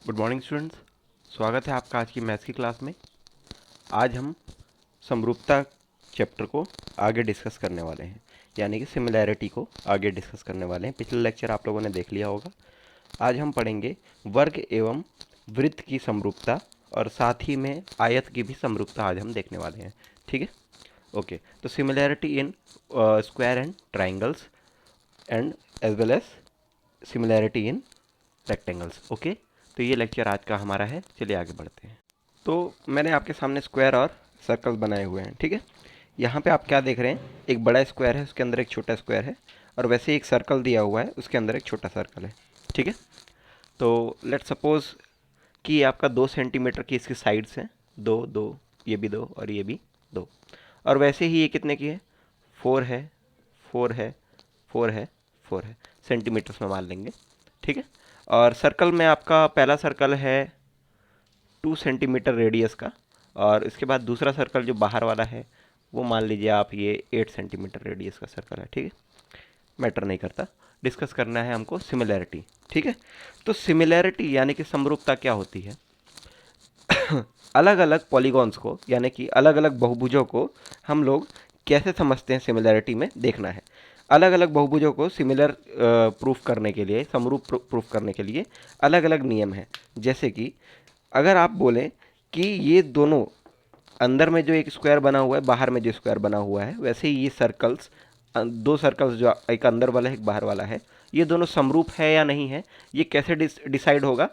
Good morning students. स्वागत है आपका आज की मैथ्स की क्लास में। आज हम समरूपता चैप्टर को आगे डिस्कस करने वाले हैं, यानी कि सिमिलैरिटी को आगे डिस्कस करने वाले हैं। पिछले लेक्चर आप लोगों ने देख लिया होगा। आज हम पढ़ेंगे वर्ग एवं वृत्त की समरूपता और साथ ही में आयत की भी समरूपता आज हम देखने वाले हैं। ठीक है, ओके। तो similarity in square and triangles and as well as similarity in rectangles. Okay, तो ये लेक्चर आज का हमारा है। चलिए आगे बढ़ते हैं। तो मैंने आपके सामने स्क्वायर और सर्कल्स बनाए हुए हैं। ठीक है, यहाँ पे आप क्या देख रहे हैं, एक बड़ा स्क्वायर है, उसके अंदर एक छोटा स्क्वायर है, और वैसे एक सर्कल दिया हुआ है, उसके अंदर एक छोटा सर्कल है। ठीक है, तो लेट सपोज कि ये आपका 2 सेंटीमीटर की इसकी साइड्स हैं, दो दो, ये भी दो और ये भी दो। और वैसे ही ये कितने की है, 4 है, 4 है, 4 है, 4 है, सेंटीमीटर्स में मान लेंगे। ठीक है, और सर्कल में आपका पहला सर्कल है 2 सेंटीमीटर रेडियस का, और इसके बाद दूसरा सर्कल जो बाहर वाला है वो मान लीजिए आप ये 8 सेंटीमीटर रेडियस का सर्कल है। ठीक है, मैटर नहीं करता, डिस्कस करना है हमको सिमिलैरिटी। ठीक है, तो सिमिलैरिटी यानी कि समरूपता क्या होती है। अलग अलग पॉलीगॉन्स को यानी कि अलग अलग बहुभुजों को हम लोग कैसे समझते हैं, सिमिलैरिटी में देखना है। अलग अलग बहुभुजों को सिमिलर प्रूफ करने के लिए, समरूप प्रूफ करने के लिए अलग अलग नियम हैं। जैसे कि अगर आप बोलें कि ये दोनों, अंदर में जो एक स्क्वायर बना हुआ है, बाहर में जो स्क्वायर बना हुआ है, वैसे ही ये सर्कल्स, दो सर्कल्स जो एक अंदर वाला है एक बाहर वाला है, ये दोनों समरूप है या नहीं है, ये कैसे डिसाइड होगा।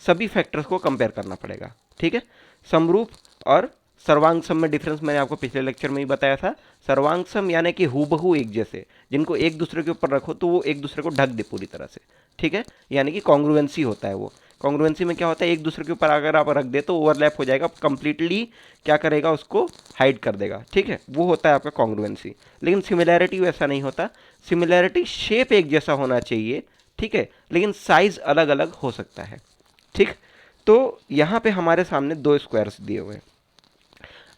सभी फैक्टर्स को कंपेयर करना पड़ेगा। ठीक है, समरूप और सर्वांग सम में डिफरेंस मैंने आपको पिछले लेक्चर में ही बताया था। सर्वांग सम यानी कि हूबहू एक जैसे, जिनको एक दूसरे के ऊपर रखो तो वो एक दूसरे को ढक दे पूरी तरह से। ठीक है, यानी कि कॉन्ग्रुएंसी होता है वो। कॉन्ग्रुएंसी में क्या होता है, एक दूसरे के ऊपर अगर आप रख दे तो ओवरलैप हो जाएगा, कंप्लीटली क्या करेगा, उसको हाइड कर देगा। ठीक है, वो होता है आपका कॉन्ग्रुएंसी। लेकिन सिमिलैरिटी वैसा नहीं होता। सिमिलैरिटी शेप एक जैसा होना चाहिए, ठीक है, लेकिन साइज अलग अलग हो सकता है। ठीक, तो यहाँ पे हमारे सामने दो स्क्वायर्स दिए हुए हैं।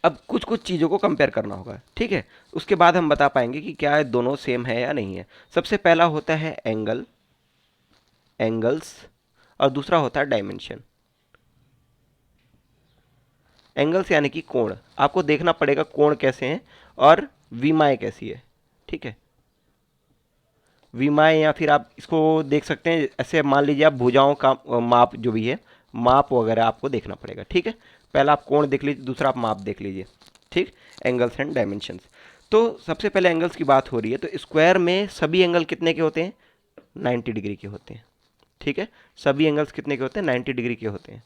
अब कुछ कुछ चीज़ों को कंपेयर करना होगा। ठीक है, उसके बाद हम बता पाएंगे कि क्या दोनों सेम है या नहीं है। सबसे पहला होता है एंगल, एंगल्स, और दूसरा होता है डायमेंशन। एंगल्स यानी कि कोण, आपको देखना पड़ेगा कोण कैसे हैं और विमाएँ कैसी है। ठीक है, विमाएँ, या फिर आप इसको देख सकते हैं ऐसे, मान लीजिए आप भुजाओं का माप जो भी है, माप वगैरह आपको देखना पड़ेगा। ठीक है, पहला आप कोण देख लीजिए, दूसरा आप माप देख लीजिए। ठीक, एंगल्स एंड डायमेंशंस। तो सबसे पहले एंगल्स की बात हो रही है, तो स्क्वायर में सभी एंगल कितने के होते हैं, 90 डिग्री के होते हैं। ठीक है, सभी एंगल्स कितने के होते हैं, 90 डिग्री के होते हैं।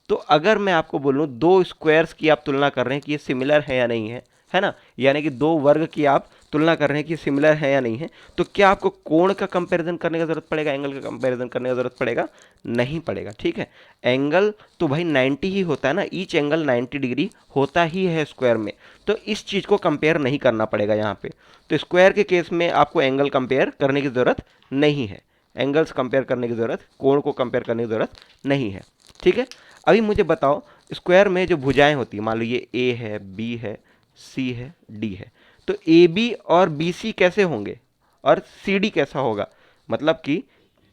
तो अगर मैं आपको बोलूं दो स्क्वायर्स की आप तुलना कर रहे हैं कि ये सिमिलर है या नहीं है ना, यानी कि दो वर्ग की आप तुलना कर रहे हैं कि सिमिलर है या नहीं है, तो क्या आपको कोण का कंपैरिजन करने का जरूरत पड़ेगा, एंगल का कंपैरिजन करने का जरूरत पड़ेगा, नहीं पड़ेगा। ठीक है, एंगल तो भाई 90 ही होता है ना, ईच एंगल 90 डिग्री होता ही है स्क्वायर में, तो इस चीज़ को कंपेयर नहीं करना पड़ेगा यहाँ पे। तो स्क्वायर के केस में आपको एंगल कंपेयर करने की ज़रूरत नहीं है, एंगल्स कंपेयर करने की ज़रूरत, कोण को कंपेयर करने की ज़रूरत नहीं है। ठीक है, अभी मुझे बताओ, स्क्वायर में जो भुजाएं होती है, मान लो ये ए है, बी है, सी है, डी है, तो ए बी और बी सी कैसे होंगे और सी डी कैसा होगा। मतलब कि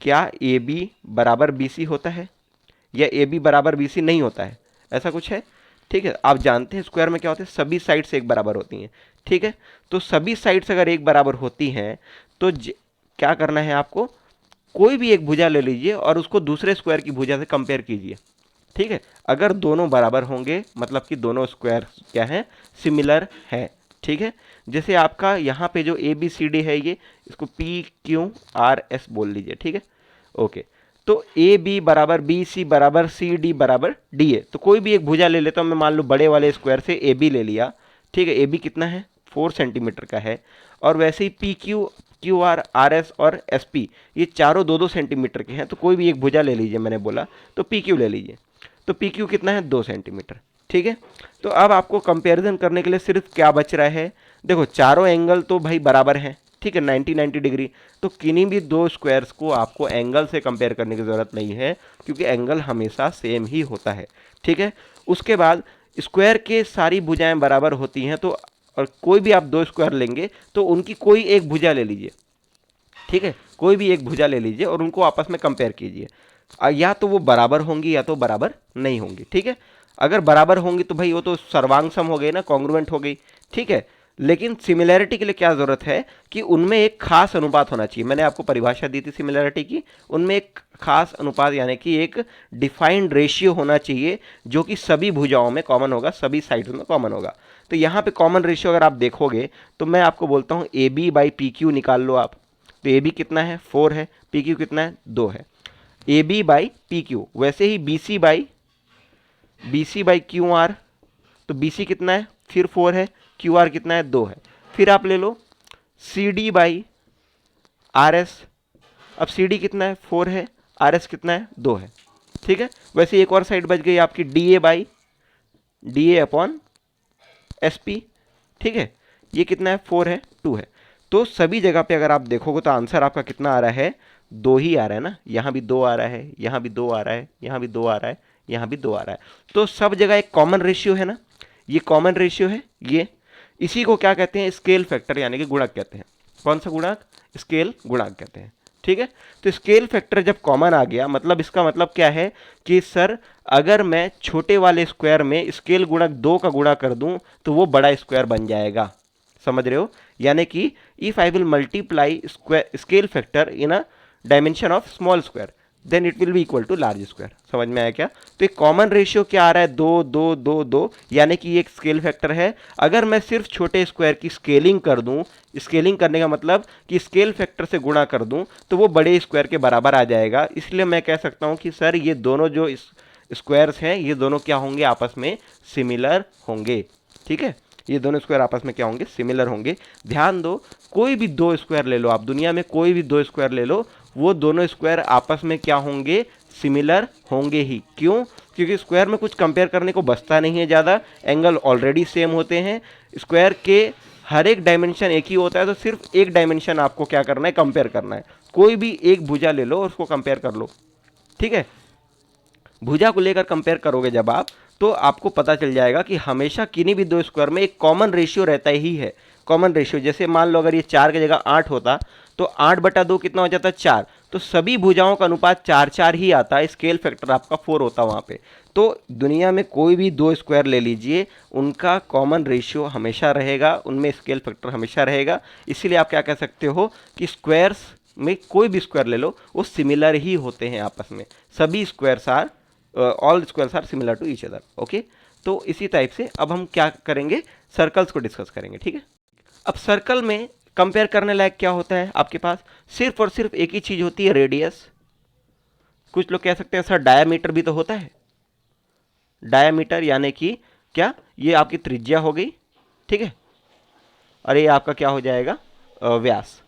क्या ए बी बराबर बी सी होता है या ए बी बराबर बी सी नहीं होता है, ऐसा कुछ है। ठीक है, आप जानते हैं स्क्वायर में क्या होता है, सभी साइड्स एक बराबर होती हैं। ठीक है, तो सभी साइड्स अगर एक बराबर होती हैं तो क्या करना है आपको, कोई भी एक भुजा ले लीजिए और उसको दूसरे स्क्वायर की भुजा से कंपेयर कीजिए। ठीक है, अगर दोनों बराबर होंगे मतलब कि दोनों स्क्वायर क्या है, सिमिलर है। ठीक है, जैसे आपका यहाँ पे जो ए बी सी डी है, ये इसको पी क्यू आर एस बोल लीजिए। ठीक है, ओके। तो ए बी बराबर बी सी बराबर सी डी बराबर डी है, तो कोई भी एक भुजा ले लेता हूँ मैं, मान लो बड़े वाले स्क्वायर से ए बी ले लिया। ठीक है, ए बी कितना है, 4 सेंटीमीटर का है, और वैसे ही P Q, Q R, R S और एस पी, ये चारों 2-2 सेंटीमीटर के हैं, तो कोई भी एक भुजा ले लीजिए, मैंने बोला तो पी क्यू ले लीजिए। तो पी क्यू कितना है, 2 सेंटीमीटर। ठीक है, तो अब आपको कंपैरिजन करने के लिए सिर्फ क्या बच रहा है, देखो चारों एंगल तो भाई बराबर हैं। ठीक है, 90 डिग्री, तो किन्हीं भी दो स्क्वायर्स को आपको एंगल से कंपेयर करने की ज़रूरत नहीं है, क्योंकि एंगल हमेशा सेम ही होता है। ठीक है, उसके बाद स्क्वायर के सारी भुजाएं बराबर होती हैं, तो और कोई भी आप दो स्क्वायर लेंगे तो उनकी कोई एक भुजा ले लीजिए। ठीक है, कोई भी एक भुजा ले लीजिए और उनको आपस में कंपेयर कीजिए। या तो वो बराबर होंगी या तो बराबर नहीं होंगी, ठीक है। अगर बराबर होंगी तो भाई वो तो सर्वांग सम हो गई ना, कॉन्ग्रुएंट हो गई, ठीक है। लेकिन सिमिलैरिटी के लिए क्या जरूरत है कि उनमें एक खास अनुपात होना चाहिए। मैंने आपको परिभाषा दी थी सिमिलैरिटी की, उनमें एक खास अनुपात यानी कि एक डिफाइंड रेशियो होना चाहिए जो कि सभी भुजाओं में कॉमन होगा, सभी साइड्स में कॉमन होगा। तो यहाँ पे कॉमन रेशियो अगर आप देखोगे तो मैं आपको बोलता हूँ A B by P Q निकाल लो आप। तो ए बी कितना है 4 है, पी क्यू कितना है 2 है। A B by P Q, वैसे ही B C by Q R, तो बी सी कितना है फिर 4 है, क्यू आर कितना है 2 है। फिर आप ले लो C D by R S, अब सी डी कितना है 4 है, आर एस कितना है 2 है, ठीक है। वैसे एक और साइड बच गई आपकी D A by D A upon S P, ठीक है। ये कितना है 4 है 2 है। तो सभी जगह पे अगर आप देखोगे तो आंसर आपका कितना आ रहा है 2 ही आ रहा है ना, यहाँ भी 2 आ रहा है, यहाँ भी 2 आ रहा है, यहाँ भी 2 आ रहा है, यहाँ भी 2 आ रहा है। तो सब जगह एक कॉमन रेशियो है ना, ये कॉमन रेशियो है ये। इसी को क्या कहते हैं स्केल फैक्टर यानी कि गुणक कहते हैं। कौन सा गुणक? स्केल गुणक कहते हैं, ठीक है। तो स्केल फैक्टर जब कॉमन आ गया मतलब इसका मतलब क्या है कि सर अगर मैं छोटे वाले स्क्वायर में स्केल गुणक 2 का गुणा कर दूं तो वो बड़ा स्क्वायर बन जाएगा, समझ रहे हो। यानी कि if I will multiply scale factor in a dimension of small square then it will be equal to large square. समझ में आया क्या? तो एक कॉमन रेशियो क्या आ रहा है 2 2 2 2, यानी कि एक स्केल फैक्टर है। अगर मैं सिर्फ छोटे स्क्वायर की स्केलिंग कर दूं, स्केलिंग करने का मतलब कि स्केल फैक्टर से गुणा कर दूं तो वो बड़े स्क्वायर के बराबर आ जाएगा। इसलिए मैं कह सकता हूं कि सर ये दोनों जो स्क्वायर्स हैं ये दोनों क्या होंगे आपस में सिमिलर होंगे, ठीक है। ये दोनों स्क्वायर आपस में क्या होंगे सिमिलर होंगे। ध्यान दो कोई भी दो स्क्वायर ले लो आप, दुनिया में कोई भी दो स्क्वायर ले लो, वो दोनों स्क्वायर आपस में क्या होंगे सिमिलर होंगे ही। क्यों? क्योंकि स्क्वायर में कुछ कंपेयर करने को बचता नहीं है ज़्यादा, एंगल ऑलरेडी सेम होते हैं। स्क्वायर के हर एक डायमेंशन एक ही होता है, तो सिर्फ एक डायमेंशन आपको क्या करना है कंपेयर करना है। कोई भी एक भुजा ले लो और उसको कंपेयर कर लो, ठीक है। भुजा को लेकर कंपेयर करोगे जब आप तो आपको पता चल जाएगा कि हमेशा किन्हीं भी दो स्क्वायर में एक कॉमन रेशियो रहता ही है। कॉमन रेशियो जैसे मान लो अगर ये 4 की जगह 8 होता तो 8/2 कितना हो जाता 4, तो सभी भुजाओं का अनुपात 4 4 ही आता है, स्केल फैक्टर आपका 4 होता वहाँ पे। तो दुनिया में कोई भी दो स्क्वायर ले लीजिए उनका कॉमन रेशियो हमेशा रहेगा, उनमें स्केल फैक्टर हमेशा रहेगा। इसीलिए आप क्या कह सकते हो कि स्क्वायर्स में कोई भी स्क्वायर ले लो वो सिमिलर ही होते हैं आपस में, सभी squares are all squares are similar to each other, okay. तो इसी टाइप से अब हम क्या करेंगे सर्कल्स को डिस्कस करेंगे, ठीक है। अब सर्कल में कंपेयर करने लायक क्या होता है आपके पास? सिर्फ और सिर्फ एक ही चीज होती है रेडियस। कुछ लोग कह सकते हैं सर डायामीटर भी तो होता है। डायामीटर यानी कि क्या? ये आपकी त्रिज्या हो गई, ठीक है, और ये आपका क्या हो जाएगा व्यास।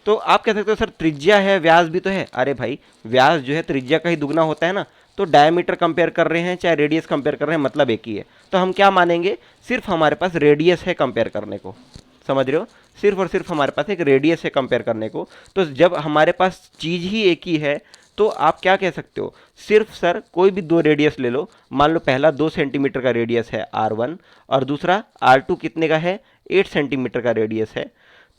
तो आप कह सकते हो सर त्रिज्या है व्यास भी तो है। अरे भाई व्यास जो है त्रिज्या का ही दुगना होता है ना। तो डायमीटर कंपेयर कर रहे हैं चाहे रेडियस कंपेयर कर रहे हैं मतलब एक ही है। तो हम क्या मानेंगे सिर्फ हमारे पास रेडियस है कंपेयर करने को, समझ रहे हो। सिर्फ और सिर्फ हमारे पास एक रेडियस है कंपेयर करने को। तो जब हमारे पास चीज़ ही एक ही है तो आप क्या कह सकते हो सिर्फ सर कोई भी दो रेडियस ले लो। मान लो पहला 2 सेंटीमीटर का रेडियस है R1 और दूसरा R2 कितने का है 8 सेंटीमीटर का रेडियस है।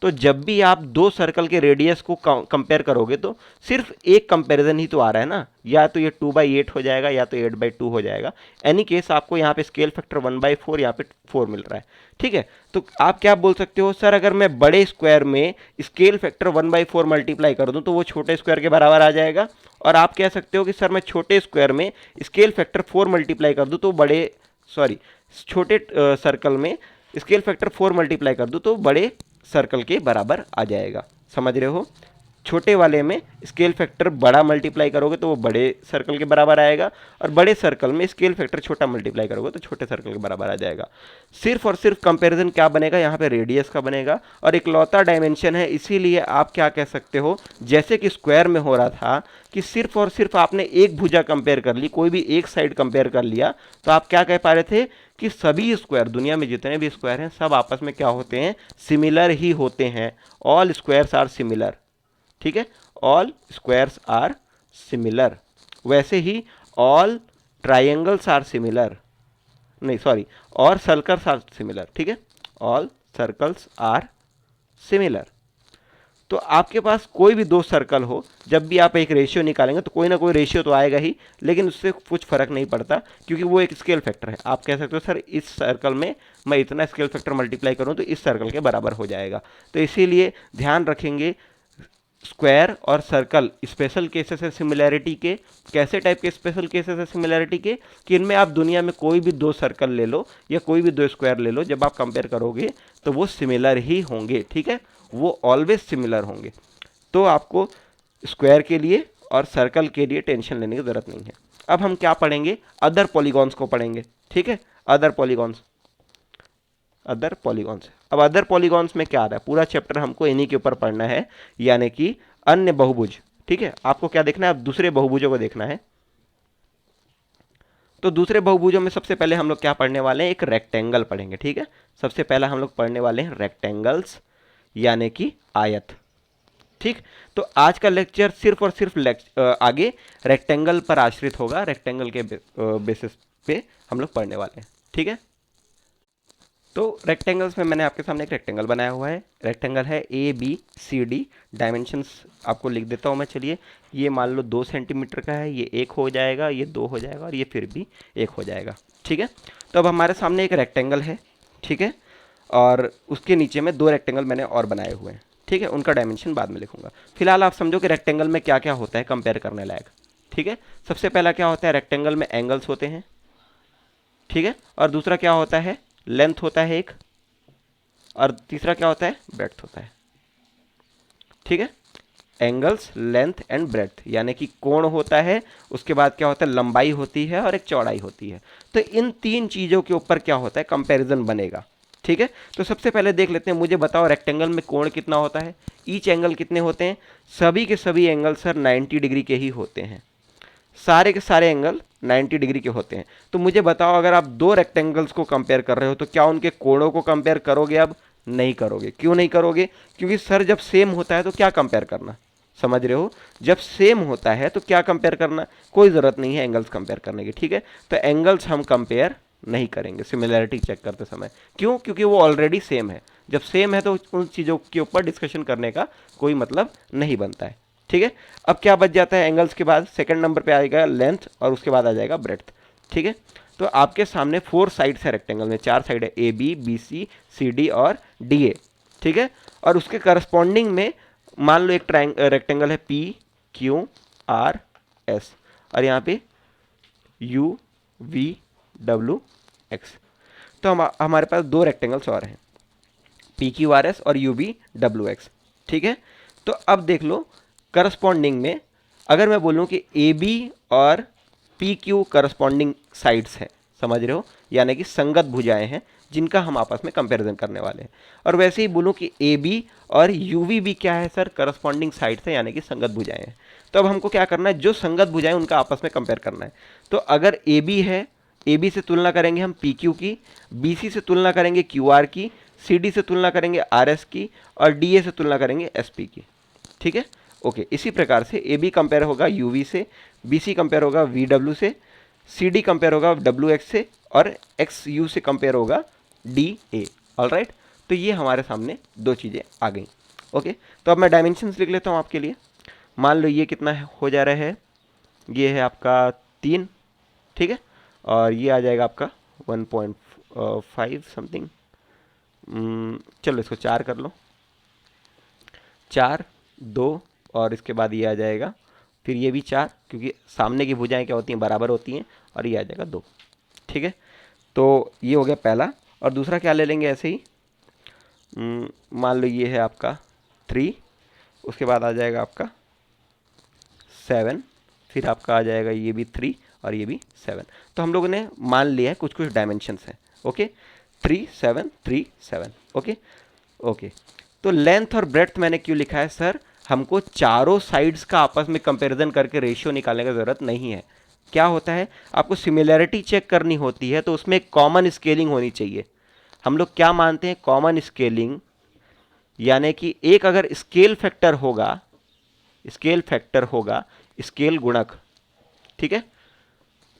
तो जब भी आप दो सर्कल के रेडियस को कंपेयर करोगे तो सिर्फ एक कंपैरिजन ही तो आ रहा है ना, या तो ये 2/8 हो जाएगा या तो 8/2 हो जाएगा। एनी केस आपको यहाँ पे स्केल फैक्टर 1/4 यहाँ पे 4 मिल रहा है, ठीक है। तो आप क्या बोल सकते हो सर अगर मैं बड़े स्क्वायर में स्केल फैक्टर 1/4 मल्टीप्लाई कर दूं तो वो छोटे स्क्वायर के बराबर आ जाएगा। और आप कह सकते हो कि सर मैं छोटे स्क्वायर में स्केल फैक्टर 4 मल्टीप्लाई कर दूं तो छोटे सर्कल में स्केल फैक्टर 4 मल्टीप्लाई कर दूं तो बड़े सर्कल के बराबर आ जाएगा, समझ रहे हो। छोटे वाले में स्केल फैक्टर बड़ा मल्टीप्लाई करोगे तो वो बड़े सर्कल के बराबर आएगा, और बड़े सर्कल में स्केल फैक्टर छोटा मल्टीप्लाई करोगे तो छोटे सर्कल के बराबर आ जाएगा। सिर्फ और सिर्फ कंपैरिजन क्या बनेगा यहाँ पे रेडियस का बनेगा, और इकलौता डायमेंशन है। इसीलिए आप क्या कह सकते हो जैसे कि स्क्वायर में हो रहा था कि सिर्फ और सिर्फ आपने एक भुजा कंपेयर कर ली, कोई भी एक साइड कंपेयर कर लिया, तो आप क्या कह पा रहे थे कि सभी स्क्वायर दुनिया में जितने भी स्क्वायर हैं सब आपस में क्या होते हैं सिमिलर ही होते हैं। ऑल स्क्वायर्स आर सिमिलर, ठीक है, ऑल स्क्वायर्स आर सिमिलर। वैसे ही ऑल ट्राइंगल्स आर सिमिलर, नहीं सॉरी, और सर्कल्स आर सिमिलर, ठीक है, ऑल सर्कल्स आर सिमिलर। तो आपके पास कोई भी दो सर्कल हो, जब भी आप एक रेशियो निकालेंगे तो कोई ना कोई रेशियो तो आएगा ही, लेकिन उससे कुछ फर्क नहीं पड़ता क्योंकि वो एक स्केल फैक्टर है। आप कह सकते हो सर इस सर्कल में मैं इतना स्केल फैक्टर मल्टीप्लाई करूँ तो इस सर्कल के बराबर हो जाएगा। तो इसीलिए ध्यान रखेंगे स्क्वायर और सर्कल स्पेशल केसेस है सिमिलैरिटी के। कैसे टाइप के स्पेशल केसेस है सिमिलैरिटी के, कि इनमें आप दुनिया में कोई भी दो सर्कल ले लो या कोई भी दो स्क्वायर ले लो, जब आप कंपेयर करोगे तो वो सिमिलर ही होंगे, ठीक है, वो ऑलवेज सिमिलर होंगे। तो आपको स्क्वायर के लिए और सर्कल के लिए टेंशन लेने की जरूरत नहीं है। अब हम क्या पढ़ेंगे, अदर पॉलीगॉन्स को पढ़ेंगे, ठीक है, अदर पॉलीगॉन्स। अदर पॉलीगॉन्स, अब अदर पॉलीगॉन्स में क्या आ रहा है, पूरा चैप्टर हमको इन्हीं के ऊपर पढ़ना है, यानी कि अन्य बहुभुज, ठीक है। आपको क्या देखना है, अब दूसरे बहुभुजों को देखना है। तो दूसरे बहुभुजों में सबसे पहले हम लोग क्या पढ़ने वाले हैं, एक रेक्टेंगल पढ़ेंगे, ठीक है। सबसे पहला हम लोग पढ़ने वाले हैं रेक्टेंगल्स, यानी कि आयत, ठीक। तो आज का लेक्चर सिर्फ और सिर्फ आगे रेक्टेंगल पर आश्रित होगा, रेक्टेंगल के बेसिस पे हम लोग पढ़ने वाले हैं, ठीक है। तो रेक्टेंगल्स में मैंने आपके सामने एक रेक्टेंगल बनाया हुआ है। रेक्टेंगल है ABCD, डायमेंशंस आपको लिख देता हूँ मैं, चलिए। ये मान लो 2 सेंटीमीटर का है, ये 1 हो जाएगा, ये 2 हो जाएगा और ये फिर भी 1 हो जाएगा, ठीक है। तो अब हमारे सामने एक रेक्टेंगल है, ठीक है, और उसके नीचे में 2 रेक्टेंगल मैंने और बनाए हुए हैं, ठीक है। उनका डायमेंशन बाद में लिखूंगा। फिलहाल आप समझो कि रेक्टेंगल में क्या क्या होता है कंपेयर करने लायक, ठीक है। सबसे पहला क्या होता है, रेक्टेंगल में एंगल्स होते हैं, ठीक है। और दूसरा क्या होता है, लेंथ होता है एक, और तीसरा क्या होता है, ब्रेड्थ होता है, ठीक है। एंगल्स, लेंथ एंड ब्रेड्थ, यानी कि कोण होता है, उसके बाद क्या होता है, लंबाई होती है और एक चौड़ाई होती है। तो इन 3 चीज़ों के ऊपर क्या होता है, कंपैरिजन बनेगा, ठीक है। तो सबसे पहले देख लेते हैं, मुझे बताओ रेक्टेंगल में कोण कितना होता है, ईच एंगल कितने होते हैं। सभी के सभी एंगल सर 90 डिग्री के ही होते हैं, सारे के सारे एंगल 90 डिग्री के होते हैं। तो मुझे बताओ, अगर आप 2 रेक्टेंगल्स को कंपेयर कर रहे हो तो क्या उनके कोणों को कंपेयर करोगे, अब नहीं करोगे। क्यों नहीं करोगे, क्योंकि सर जब सेम होता है तो क्या कंपेयर करना, समझ रहे हो, जब सेम होता है तो क्या कंपेयर करना, कोई ज़रूरत नहीं है एंगल्स कंपेयर करने की, ठीक है। तो एंगल्स हम कंपेयर नहीं करेंगे सिमिलैरिटी चेक करते समय, क्यों, क्योंकि वो ऑलरेडी सेम है। जब सेम है तो उन चीज़ों के ऊपर डिस्कशन करने का कोई मतलब नहीं बनता है, ठीक है। अब क्या बच जाता है एंगल्स के बाद, सेकंड नंबर पे आएगा लेंथ और उसके बाद आ जाएगा ब्रेड्थ, ठीक है। तो आपके सामने 4 साइड्स है रेक्टेंगल में, 4 साइड है, AB, BC, CD और DA, ठीक है। और उसके करस्पॉन्डिंग में मान लो एक रेक्टेंगल है PQRS, और यहाँ पे UVWX। तो हमारे पास 2 रेक्टेंगल्स और हैं, PQRS और UVWX, ठीक है। तो अब देख लो करस्पॉन्डिंग में, अगर मैं बोलूं कि AB और PQ करस्पॉन्डिंग साइड्स हैं, समझ रहे हो, यानी कि संगत भुजाएं हैं जिनका हम आपस में कंपैरिजन करने वाले हैं। और वैसे ही बोलूं कि AB और UV भी क्या है सर, करस्पॉन्डिंग साइड्स है, यानी कि संगत भुजाएं हैं। तो अब हमको क्या करना है, जो संगत भुजाएं उनका आपस में कंपेयर करना है। तो अगर AB है, AB से तुलना करेंगे हम PQ की, BC से तुलना करेंगे QR की, CD से तुलना करेंगे RS की, और DA से तुलना करेंगे SP की, ठीक है। ओके, इसी प्रकार से AB कंपेयर होगा UV से, BC कंपेयर होगा VW से, CD कंपेयर होगा WX से, और XU से कंपेयर होगा DA, ऑलराइट। तो ये हमारे सामने 2 चीज़ें आ गई, ओके। तो अब मैं डायमेंशंस लिख लेता हूँ आपके लिए। मान लो ये कितना हो जा रहा है, ये है आपका 3, ठीक है, और ये आ जाएगा आपका 1.5 समथिंग, चलो इसको 4 कर लो, 4, 2 और इसके बाद ये आ जाएगा, फिर ये भी 4, क्योंकि सामने की भुजाएं क्या होती हैं, बराबर होती हैं, और ये आ जाएगा 2, ठीक है। तो ये हो गया पहला। और दूसरा क्या ले लेंगे ऐसे ही, मान लो ये है आपका 3, उसके बाद आ जाएगा आपका 7, फिर आपका आ जाएगा ये भी 3 और ये भी 7। तो हम लोगों ने मान लिया है कुछ कुछ डायमेंशंस हैं, ओके, 3 7 3 7, ओके ओके। तो लेंथ और ब्रेड्थ मैंने क्यों लिखा है सर, हमको चारों साइड्स का आपस में कंपैरिजन करके रेशियो निकालने की ज़रूरत नहीं है। क्या होता है, आपको सिमिलैरिटी चेक करनी होती है तो उसमें कॉमन स्केलिंग होनी चाहिए। हम लोग क्या मानते हैं, कॉमन स्केलिंग, यानी कि एक अगर स्केल फैक्टर होगा, स्केल गुणक, ठीक है,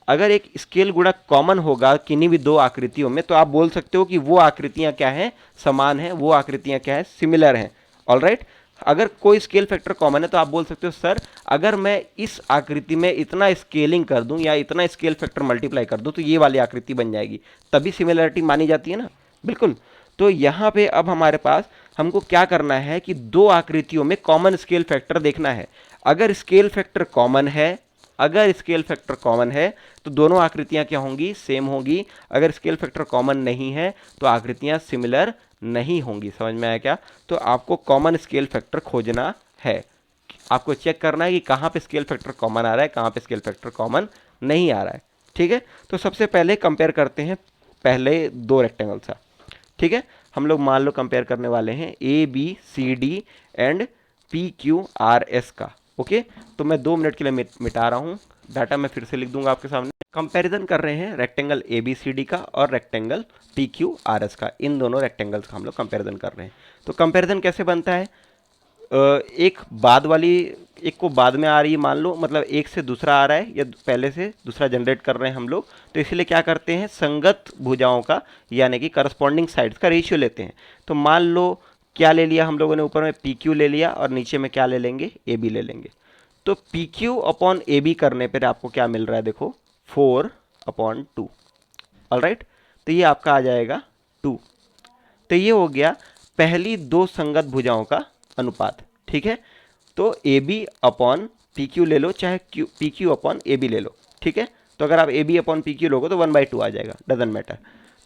अगर एक स्केल गुणक कॉमन होगा किन्हीं भी 2 आकृतियों में, तो आप बोल सकते हो कि वो आकृतियां क्या हैं, समान हैं, वो आकृतियां क्या है, सिमिलर हैं, ऑलराइट। अगर कोई स्केल फैक्टर कॉमन है तो आप बोल सकते हो सर अगर मैं इस आकृति में इतना स्केलिंग कर दूं या इतना स्केल फैक्टर मल्टीप्लाई कर दूं तो ये वाली आकृति बन जाएगी, तभी सिमिलरिटी मानी जाती है ना। बिल्कुल। तो यहाँ पे अब हमारे पास हमको क्या करना है कि दो आकृतियों में कॉमन स्केल फैक्टर देखना है। अगर स्केल फैक्टर कॉमन है, अगर स्केल फैक्टर कॉमन है तो दोनों आकृतियां क्या होंगी, सेम होंगी। अगर स्केल फैक्टर कॉमन नहीं है तो आकृतियां सिमिलर नहीं होंगी। समझ में आया क्या? तो आपको कॉमन स्केल फैक्टर खोजना है, आपको चेक करना है कि कहाँ पे स्केल फैक्टर कॉमन आ रहा है, कहाँ पे स्केल फैक्टर कॉमन नहीं आ रहा है। ठीक है, तो सबसे पहले कंपेयर करते हैं पहले दो रेक्टेंगल सा। ठीक है, हम लोग मान लो कंपेयर करने वाले हैं A B C D and P Q R S का। ओके, तो मैं 2 मिनट के लिए मिटा रहा हूँ, डाटा मैं फिर से लिख दूंगा आपके सामने। कंपैरिजन कर रहे हैं rectangle A B C D का और rectangle P Q R S का। इन दोनों रेक्टेंगल्स का हम लोग कंपैरिजन कर रहे हैं। तो कंपैरिजन कैसे बनता है, एक बाद वाली एक को बाद में आ रही है मान लो, मतलब एक से दूसरा आ रहा है या पहले से दूसरा जनरेट कर रहे हैं हम लोग, तो इसलिए क्या करते हैं संगत भुजाओं का यानी कि करस्पॉन्डिंग साइड्स का रेशियो लेते हैं। तो मान लो क्या ले लिया हम लोगों ने, ऊपर में पी क्यू ले लिया और नीचे में क्या ले लेंगे, ए बी ले लेंगे। तो P Q upon A B करने पर आपको क्या मिल रहा है, देखो 4/2। ऑलराइट, तो ये आपका आ जाएगा 2। तो ये हो गया पहली दो संगत भुजाओं का अनुपात। ठीक है, तो A B upon P Q ले लो, चाहे P Q upon A B ले लो। ठीक है, तो अगर आप A B upon P Q लोगे तो 1/2 आ जाएगा, डजंट मैटर।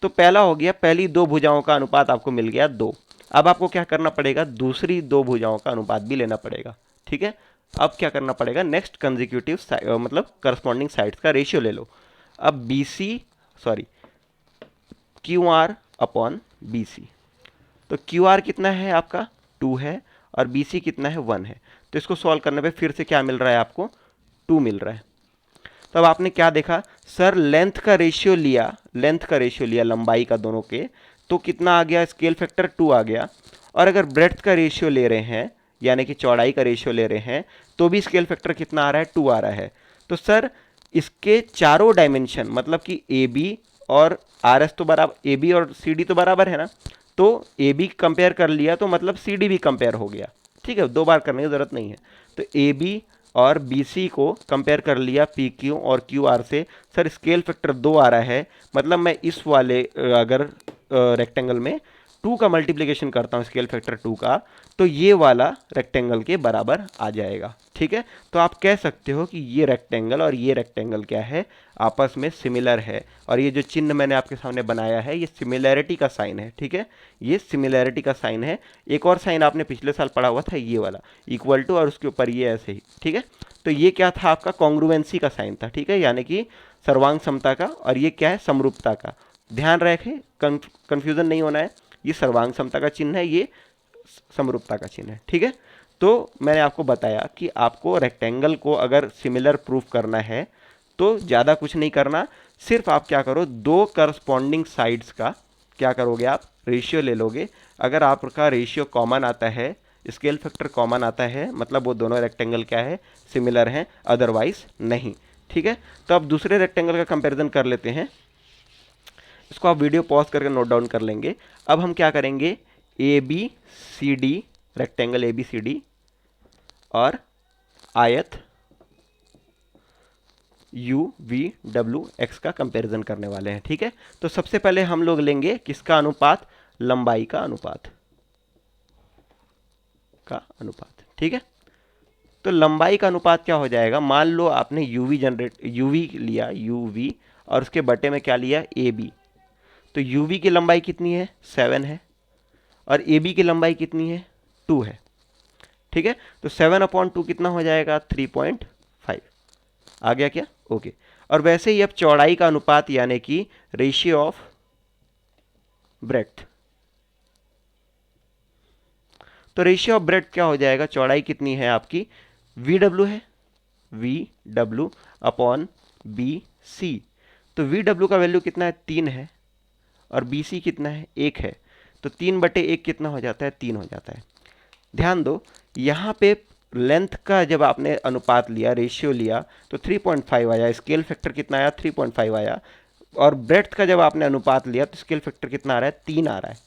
तो पहला हो गया, पहली दो भुजाओं का अनुपात आपको मिल गया 2। अब आपको क्या करना पड़ेगा, दूसरी दो भुजाओं का अनुपात भी लेना पड़ेगा। ठीक है, अब क्या करना पड़ेगा, नेक्स्ट कंजिक्यूटिव मतलब करस्पॉन्डिंग साइड्स का रेशियो ले लो। अब B C sorry Q R upon B C, तो क्यू आर कितना है आपका 2 है और बी सी कितना है 1 है। तो इसको सॉल्व करने पे फिर से क्या मिल रहा है आपको, 2 मिल रहा है। तो अब आपने क्या देखा, सर लेंथ का रेशियो लिया, लेंथ का रेशियो लिया लंबाई का दोनों के, तो कितना आ गया, स्केल फैक्टर 2 आ गया। और अगर ब्रेड्थ का रेशियो ले रहे हैं यानी कि चौड़ाई का रेशियो ले रहे हैं तो भी स्केल फैक्टर कितना आ रहा है, 2 आ रहा है। तो सर इसके चारों डायमेंशन मतलब कि ए बी और आर एस तो बराबर, ए बी और सी डी तो बराबर है ना, तो ए बी कंपेयर कर लिया तो मतलब सी डी भी कंपेयर हो गया। ठीक है, 2 बार करने की ज़रूरत नहीं है। तो ए बी और बी सी को कंपेयर कर लिया पी क्यू और क्यू आर से, सर स्केल फैक्टर 2 आ रहा है, मतलब मैं इस वाले अगर रेक्टेंगल में 2 का मल्टीप्लिकेशन करता हूँ स्केल फैक्टर 2 का, तो ये वाला रेक्टेंगल के बराबर आ जाएगा। ठीक है, तो आप कह सकते हो कि ये रेक्टेंगल और ये रेक्टेंगल क्या है, आपस में सिमिलर है। और ये जो चिन्ह मैंने आपके सामने बनाया है ये सिमिलैरिटी का साइन है। ठीक है, ये सिमिलैरिटी का साइन है। एक और साइन आपने पिछले साल पढ़ा हुआ था, ये वाला इक्वल टू और उसके ऊपर ये ऐसे ही। ठीक है, तो ये क्या था आपका, कॉन्ग्रुएंसी का साइन था। ठीक है, यानी कि सर्वांग समता का, और ये क्या है, समरूपता का। ध्यान रखें, कंफ्यूजन नहीं होना है, ये सर्वांग समता का चिन्ह है, ये समरूपता का चिन्ह है। ठीक है, तो मैंने आपको बताया कि आपको रेक्टेंगल को अगर सिमिलर प्रूफ करना है तो ज़्यादा कुछ नहीं करना, सिर्फ आप क्या करो, दो करस्पॉन्डिंग साइड्स का क्या करोगे, आप रेशियो ले लोगे। अगर आपका रेशियो कॉमन आता है, स्केल फैक्टर कॉमन आता है, मतलब वो दोनों रेक्टेंगल क्या है, सिमिलर हैं, अदरवाइज नहीं। ठीक है, तो अब दूसरे रेक्टेंगल का कंपैरिजन कर लेते हैं। इसको आप वीडियो पॉज करके नोट डाउन कर लेंगे। अब हम क्या करेंगे, A B C D, rectangle A B C D और आयत यू वी डब्ल्यू एक्स का कंपैरिजन करने वाले हैं। ठीक है, तो सबसे पहले हम लोग लेंगे किसका अनुपात, लंबाई का अनुपात ठीक है, तो लंबाई का अनुपात क्या हो जाएगा, मान लो आपने यूवी लिया, यूवी, और उसके बटे में क्या लिया, ए बी। तो यूवी की लंबाई कितनी है, 7 है, और ए बी की लंबाई कितनी है, 2 है। ठीक है, तो 7/2 कितना हो जाएगा, 3.5 आ गया क्या, ओके। और वैसे ही अब चौड़ाई का अनुपात यानी कि रेशियो ऑफ ब्रेड्थ, तो रेशियो ऑफ ब्रेड्थ क्या हो जाएगा, चौड़ाई कितनी है आपकी, वी डब्ल्यू है, V W upon B C. तो वी डब्ल्यू का वैल्यू कितना है, 3 है, और बी सी कितना है, 1 है। तो 3/1 कितना हो जाता है, 3 हो जाता है। ध्यान दो, यहाँ पे लेंथ का जब आपने अनुपात लिया, रेशियो लिया, तो 3.5 आया, स्केल फैक्टर कितना आया, 3.5 आया। और ब्रेड्थ का जब आपने अनुपात लिया तो स्केल फैक्टर कितना आ रहा है, 3 आ रहा है।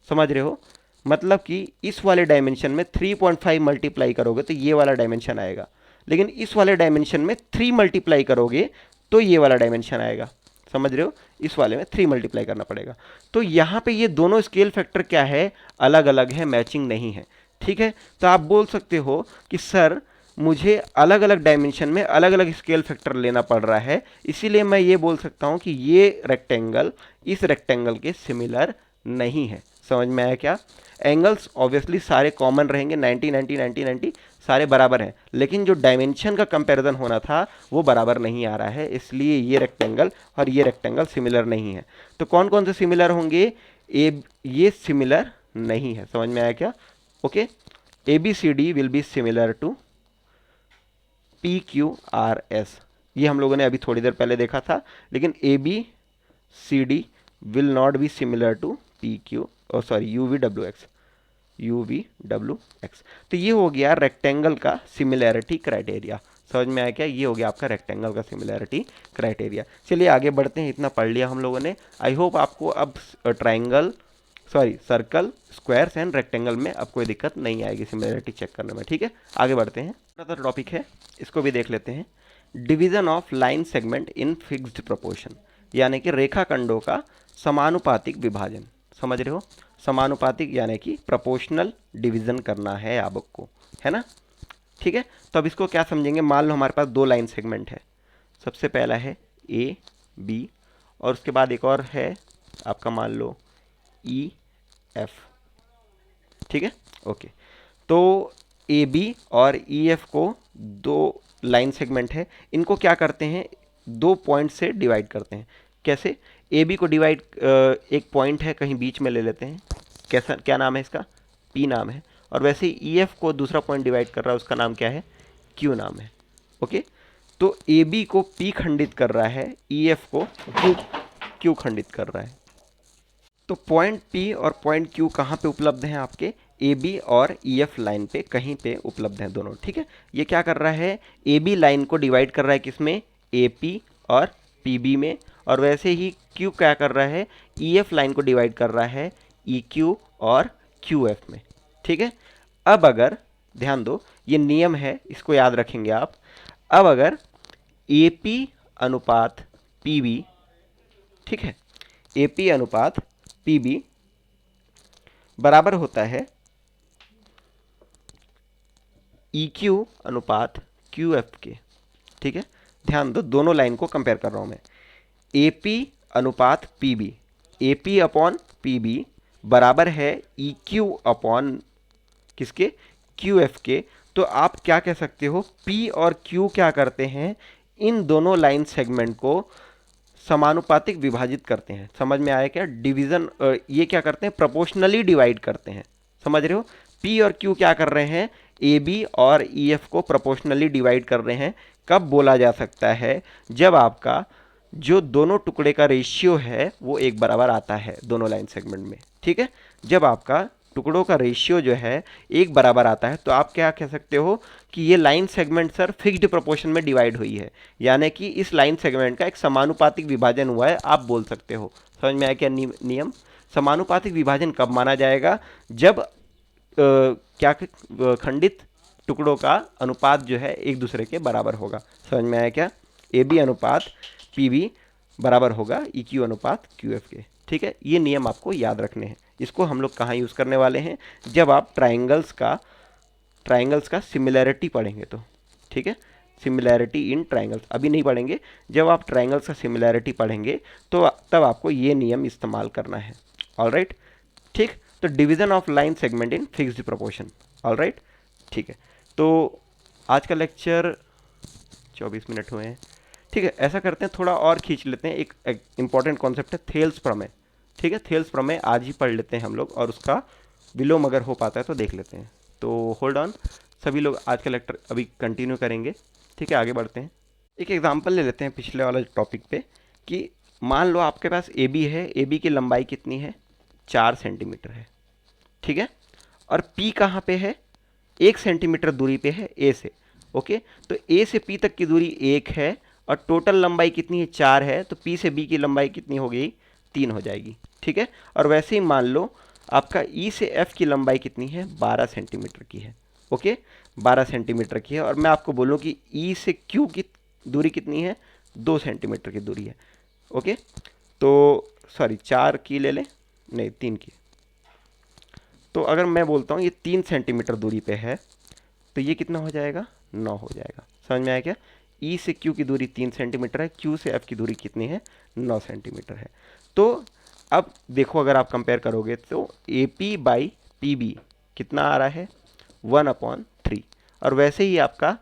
समझ रहे हो, मतलब कि इस वाले डायमेंशन में 3.5 मल्टीप्लाई करोगे तो ये वाला डायमेंशन आएगा, लेकिन इस वाले डायमेंशन में 3 मल्टीप्लाई करोगे तो ये वाला डायमेंशन आएगा। समझ रहे हो, इस वाले में 3 मल्टीप्लाई करना पड़ेगा। तो यहाँ पे ये दोनों स्केल फैक्टर क्या है, अलग अलग है, मैचिंग नहीं है। ठीक है, तो आप बोल सकते हो कि सर मुझे अलग अलग डायमेंशन में अलग अलग स्केल फैक्टर लेना पड़ रहा है, इसीलिए मैं ये बोल सकता हूँ कि ये रेक्टेंगल इस रेक्टेंगल के सिमिलर नहीं है। समझ में आया क्या? एंगल्स ऑब्वियसली सारे कॉमन रहेंगे, 90 90 90 90 सारे बराबर हैं, लेकिन जो डायमेंशन का कंपैरिजन होना था वो बराबर नहीं आ रहा है, इसलिए ये रेक्टेंगल और ये रेक्टेंगल सिमिलर नहीं है। तो कौन कौन से सिमिलर होंगे? ये सिमिलर नहीं है। समझ में आया क्या? Okay, ABCD will be similar to PQRS, ये हम लोगों ने अभी थोड़ी देर पहले देखा था, लेकिन ABCD will not be similar to UVWX। तो ये हो गया रेक्टेंगल का सिमिलैरिटी क्राइटेरिया। समझ में आया क्या? ये हो गया आपका रेक्टेंगल का सिमिलैरिटी क्राइटेरिया। चलिए आगे बढ़ते हैं, इतना पढ़ लिया हम लोगों ने। आई होप आपको अब सर्कल, स्क्वायर्स एंड रेक्टेंगल में अब कोई दिक्कत नहीं आएगी सिमिलैरिटी चेक करने में। ठीक है, आगे बढ़ते हैं। थोड़ा सा टॉपिक है, इसको भी देख लेते हैं। Division of line segment in fixed proportion, यानी कि रेखाखंडों का समानुपातिक विभाजन। समझ रहे हो, समानुपातिक यानी कि प्रोपोर्शनल डिवीजन करना है आपको, है ना? ठीक है, तो अब इसको क्या समझेंगे। मान लो हमारे पास दो लाइन सेगमेंट है, सबसे पहला है AB और उसके बाद एक और है आपका मान लो EF। ठीक है, ओके। तो AB और EF को दो लाइन सेगमेंट है, इनको क्या करते हैं, दो पॉइंट से डिवाइड करते हैं। कैसे? AB को डिवाइड, एक पॉइंट है कहीं बीच में ले लेते हैं, कैसा, क्या नाम है इसका? P नाम है। और वैसे ही EF को दूसरा पॉइंट डिवाइड कर रहा है, उसका नाम क्या है? Q नाम है। ओके, तो AB को P खंडित कर रहा है, EF को Q खंडित कर रहा है। तो पॉइंट P और पॉइंट Q कहाँ पे उपलब्ध हैं? आपके AB और EF लाइन पे कहीं पे उपलब्ध हैं दोनों। ठीक है, ये क्या कर रहा है, AB लाइन को डिवाइड कर रहा है किसमें? AP और PB में। और वैसे ही Q क्या कर रहा है, EF लाइन को डिवाइड कर रहा है EQ और QF में। ठीक है, अब अगर ध्यान दो, ये नियम है, इसको याद रखेंगे आप। अब अगर AP अनुपात PB, ठीक है, AP अनुपात PB बराबर होता है EQ अनुपात QF के। ठीक है, ध्यान दो, दोनों लाइन को कंपेयर कर रहा हूं मैं। AP अनुपात PB, AP अपॉन PB बराबर है EQ अपॉन किसके? QF के। तो आप क्या कह सकते हो, P और Q क्या करते हैं, इन दोनों लाइन सेगमेंट को समानुपातिक विभाजित करते हैं। समझ में आया क्या? डिवीजन, ये क्या करते हैं, प्रोपोर्शनली डिवाइड करते हैं। समझ रहे हो, P और Q क्या कर रहे हैं, AB और EF को प्रोपोर्शनली डिवाइड कर रहे हैं। कब बोला जा सकता है? जब आपका जो दोनों टुकड़े का रेशियो है वो एक बराबर आता है दोनों लाइन सेगमेंट में। ठीक है, जब आपका टुकड़ों का रेशियो जो है एक बराबर आता है तो आप क्या कह सकते हो कि ये line segment sir fixed proportion में डिवाइड हुई है, यानी कि इस लाइन सेगमेंट का एक समानुपातिक विभाजन हुआ है, आप बोल सकते हो। समझ में आया क्या नियम? समानुपातिक विभाजन कब माना जाएगा? जब क्या खंडित टुकड़ों का अनुपात जो है एक दूसरे के बराबर होगा। समझ में आया क्या? AB अनुपात PB बराबर होगा EQ अनुपात QF के। ठीक है, ये नियम आपको याद रखने हैं। इसको हम लोग कहाँ यूज़ करने वाले हैं? जब आप ट्राइंगल्स का सिमिलैरिटी पढ़ेंगे तो। ठीक है, सिमिलैरिटी इन ट्राइंगल्स अभी नहीं पढ़ेंगे, जब आप ट्राइंगल्स का सिमिलैरिटी पढ़ेंगे तो तब आपको ये नियम इस्तेमाल करना है। ऑलराइट, ठीक। तो division of line segment in fixed proportion. Alright, ठीक है। तो आज का लेक्चर 24 मिनट हुए हैं। ठीक है, ऐसा करते हैं, थोड़ा और खींच लेते हैं। एक इंपॉर्टेंट कॉन्सेप्ट है थेल्स प्रमेय। ठीक है, थेल्स प्रमेय आज ही पढ़ लेते हैं हम लोग, और उसका विलोम अगर हो पाता है तो देख लेते हैं। तो होल्ड ऑन, सभी लोग आज का लेक्चर अभी कंटिन्यू करेंगे। ठीक है, आगे बढ़ते हैं। एक एग्जांपल ले लेते हैं पिछले वाला टॉपिक पे, कि मान लो आपके पास AB है, AB की लंबाई कितनी है? 4 सेंटीमीटर है। ठीक है, और P कहाँ पे है? 1 सेंटीमीटर दूरी पे है A से। ओके, तो A से P तक की दूरी 1 है और टोटल लंबाई कितनी है? 4 है। तो P से B की लंबाई कितनी हो गई? 3 हो जाएगी। ठीक है, और वैसे ही मान लो आपका ई से एफ की लंबाई कितनी है, 12 सेंटीमीटर की है। ओके, 12 सेंटीमीटर की है। और मैं आपको बोलूँ कि ई से क्यू की दूरी कितनी है, 2 सेंटीमीटर की दूरी है। ओके, तो सॉरी 4 की ले लें, नहीं 3 की। तो अगर मैं बोलता हूँ ये 3 सेंटीमीटर दूरी पे है, तो ये कितना हो जाएगा, 9 हो जाएगा। समझ में आया क्या? ई से क्यू की दूरी 3 सेंटीमीटर है, क्यू से एफ की दूरी कितनी है, 9 सेंटीमीटर है। तो अब देखो, अगर आप कंपेयर करोगे तो A P by P B कितना आ रहा है, 1/3। और वैसे ही आपका